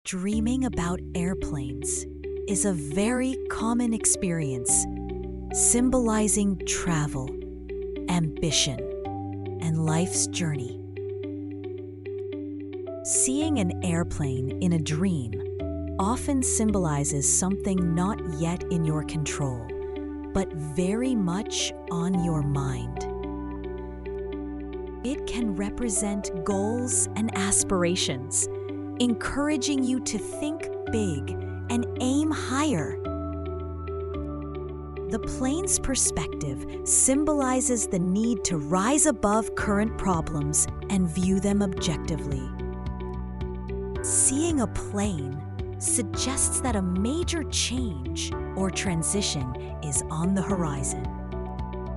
Dreaming about airplanes is a very common experience, symbolizing travel, ambition, and life's journey. Seeing an airplane in a dream often symbolizes something not yet in your control, but very much on your mind. It can represent goals and aspirations, encouraging you to think big and aim higher. The plane's perspective symbolizes the need to rise above current problems and view them objectively. Seeing a plane suggests that a major change or transition is on the horizon.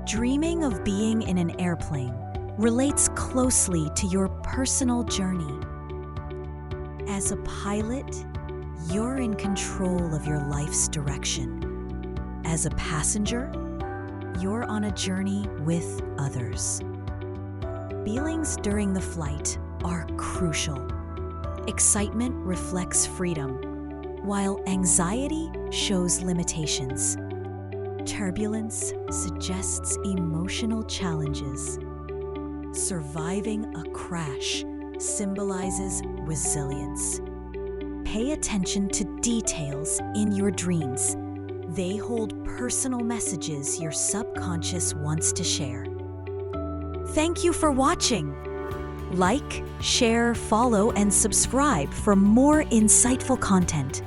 Dreaming of being in an airplane relates closely to your personal journey. As a pilot, you're in control of your life's direction. As a passenger, you're on a journey with others. Feelings during the flight are crucial. Excitement reflects freedom, while anxiety shows limitations. Turbulence suggests emotional challenges. Surviving a crash symbolizes resilience. Pay attention to details in your dreams. They hold personal messages your subconscious wants to share. Thank you for watching. Like, share, follow, and subscribe for more insightful content.